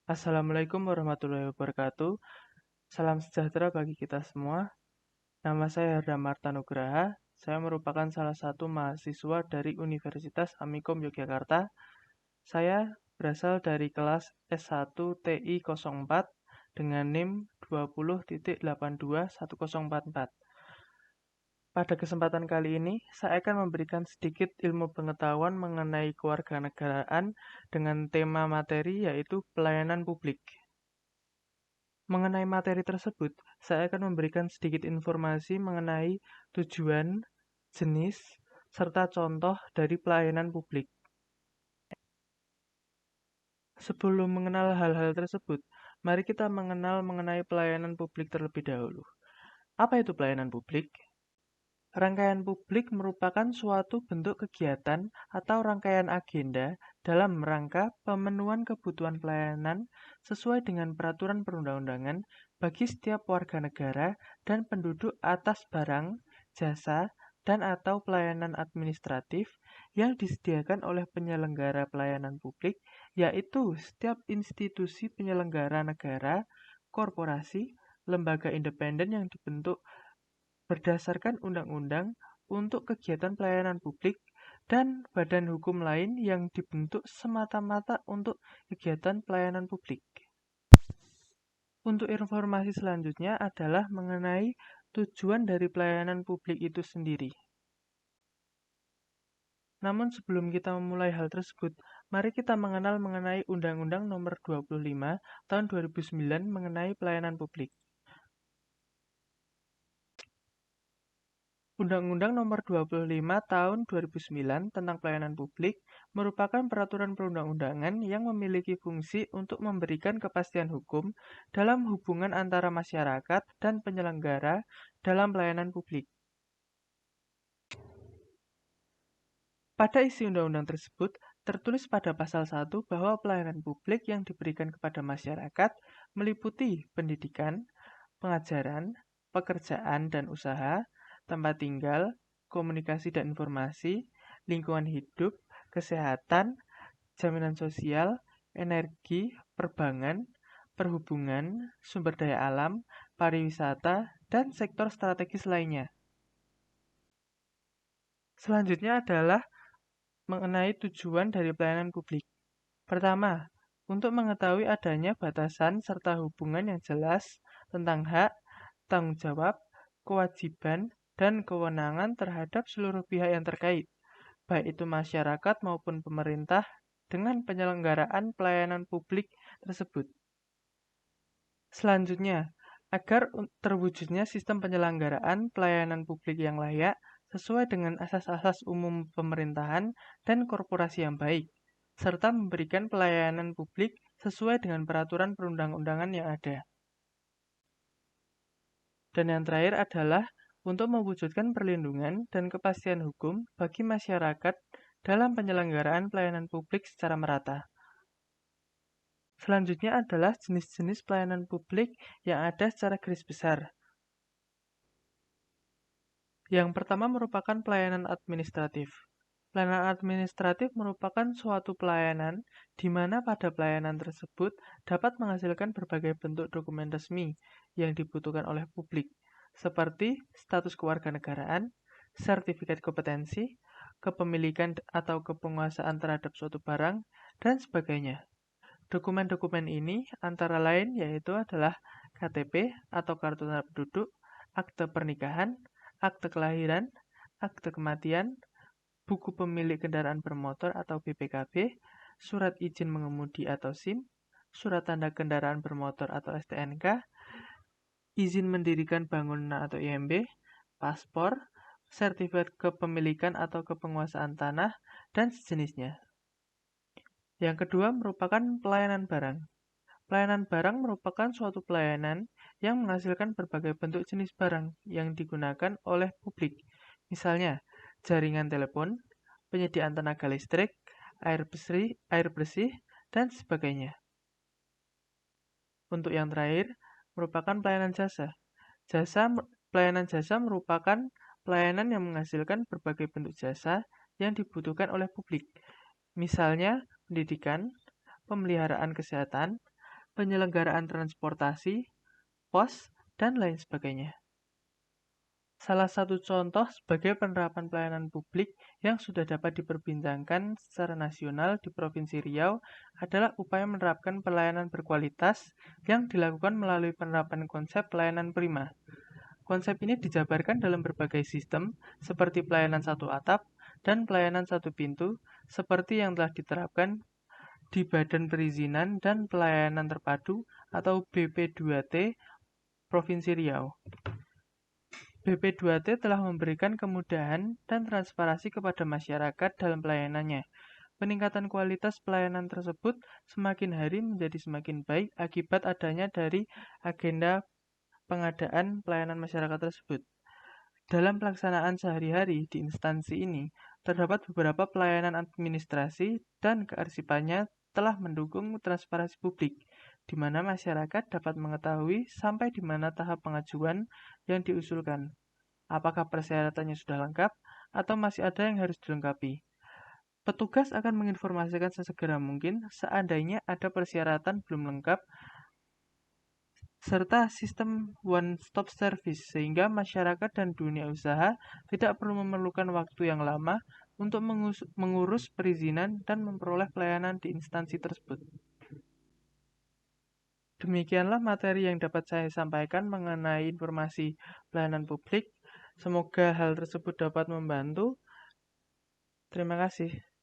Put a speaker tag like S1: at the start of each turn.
S1: Assalamualaikum warahmatullahi wabarakatuh. Salam sejahtera bagi kita semua. Nama saya Herda Marta Nugraha. Saya merupakan salah satu mahasiswa dari Universitas Amikom Yogyakarta. Saya berasal dari kelas S1 TI 04 dengan NIM 20.821044. Pada kesempatan kali ini, saya akan memberikan sedikit ilmu pengetahuan mengenai kewarganegaraan dengan tema materi yaitu pelayanan publik. Mengenai materi tersebut, saya akan memberikan sedikit informasi mengenai tujuan, jenis, serta contoh dari pelayanan publik. Sebelum mengenal hal-hal tersebut, mari kita mengenal mengenai pelayanan publik terlebih dahulu. Apa itu pelayanan publik? Rangkaian publik merupakan suatu bentuk kegiatan atau rangkaian agenda dalam rangka pemenuhan kebutuhan pelayanan sesuai dengan peraturan perundang-undangan bagi setiap warga negara dan penduduk atas barang, jasa, dan/atau pelayanan administratif yang disediakan oleh penyelenggara pelayanan publik, yaitu setiap institusi penyelenggara negara, korporasi, lembaga independen yang dibentuk berdasarkan undang-undang untuk kegiatan pelayanan publik dan badan hukum lain yang dibentuk semata-mata untuk kegiatan pelayanan publik. Untuk informasi selanjutnya adalah mengenai tujuan dari pelayanan publik itu sendiri. Namun sebelum kita memulai hal tersebut, mari kita mengenal mengenai Undang-Undang Nomor 25 Tahun 2009 mengenai pelayanan publik. Undang-Undang Nomor 25 Tahun 2009 tentang Pelayanan Publik merupakan peraturan perundang-undangan yang memiliki fungsi untuk memberikan kepastian hukum dalam hubungan antara masyarakat dan penyelenggara dalam pelayanan publik. Pada isi undang-undang tersebut, tertulis pada pasal 1 bahwa pelayanan publik yang diberikan kepada masyarakat meliputi pendidikan, pengajaran, pekerjaan dan usaha, tempat tinggal, komunikasi dan informasi, lingkungan hidup, kesehatan, jaminan sosial, energi, perbankan, perhubungan, sumber daya alam, pariwisata, dan sektor strategis lainnya. Selanjutnya adalah mengenai tujuan dari pelayanan publik. Pertama, untuk mengetahui adanya batasan serta hubungan yang jelas tentang hak, tanggung jawab, kewajiban, dan kewenangan terhadap seluruh pihak yang terkait, baik itu masyarakat maupun pemerintah, dengan penyelenggaraan pelayanan publik tersebut. Selanjutnya, agar terwujudnya sistem penyelenggaraan pelayanan publik yang layak, sesuai dengan asas-asas umum pemerintahan dan korporasi yang baik, serta memberikan pelayanan publik sesuai dengan peraturan perundang-undangan yang ada. Dan yang terakhir adalah untuk mewujudkan perlindungan dan kepastian hukum bagi masyarakat dalam penyelenggaraan pelayanan publik secara merata. Selanjutnya adalah jenis-jenis pelayanan publik yang ada secara garis besar. Yang pertama merupakan pelayanan administratif. Pelayanan administratif merupakan suatu pelayanan di mana pada pelayanan tersebut dapat menghasilkan berbagai bentuk dokumen resmi yang dibutuhkan oleh publik, seperti status kewarganegaraan, sertifikat kompetensi, kepemilikan atau kepenguasaan terhadap suatu barang, dan sebagainya. Dokumen-dokumen ini antara lain yaitu adalah KTP atau kartu tanda penduduk, akte pernikahan, akte kelahiran, akte kematian, buku pemilik kendaraan bermotor atau BPKB, surat izin mengemudi atau SIM, surat tanda kendaraan bermotor atau STNK, izin mendirikan bangunan atau IMB, paspor, sertifikat kepemilikan atau kepenguasaan tanah, dan sejenisnya. Yang kedua merupakan pelayanan barang. Pelayanan barang merupakan suatu pelayanan yang menghasilkan berbagai bentuk jenis barang yang digunakan oleh publik. Misalnya, jaringan telepon, penyediaan tenaga listrik, air bersih, dan sebagainya. Untuk yang terakhir, merupakan pelayanan jasa. Pelayanan jasa merupakan pelayanan yang menghasilkan berbagai bentuk jasa yang dibutuhkan oleh publik. Misalnya, pendidikan, pemeliharaan kesehatan, penyelenggaraan transportasi, pos, dan lain sebagainya. Salah satu contoh sebagai penerapan pelayanan publik yang sudah dapat diperbincangkan secara nasional di Provinsi Riau adalah upaya menerapkan pelayanan berkualitas yang dilakukan melalui penerapan konsep pelayanan prima. Konsep ini dijabarkan dalam berbagai sistem seperti pelayanan satu atap dan pelayanan satu pintu seperti yang telah diterapkan di Badan Perizinan dan Pelayanan Terpadu atau BP2T Provinsi Riau. BP2T telah memberikan kemudahan dan transparansi kepada masyarakat dalam pelayanannya. Peningkatan kualitas pelayanan tersebut semakin hari menjadi semakin baik akibat adanya dari agenda pengadaan pelayanan masyarakat tersebut. Dalam pelaksanaan sehari-hari di instansi ini, terdapat beberapa pelayanan administrasi dan kearsipannya telah mendukung transparansi publik, di mana masyarakat dapat mengetahui sampai di mana tahap pengajuan yang diusulkan, apakah persyaratannya sudah lengkap atau masih ada yang harus dilengkapi. Petugas akan menginformasikan sesegera mungkin seandainya ada persyaratan belum lengkap serta sistem one-stop service sehingga masyarakat dan dunia usaha tidak perlu memerlukan waktu yang lama untuk mengurus perizinan dan memperoleh pelayanan di instansi tersebut. Demikianlah materi yang dapat saya sampaikan mengenai informasi pelayanan publik. Semoga hal tersebut dapat membantu. Terima kasih.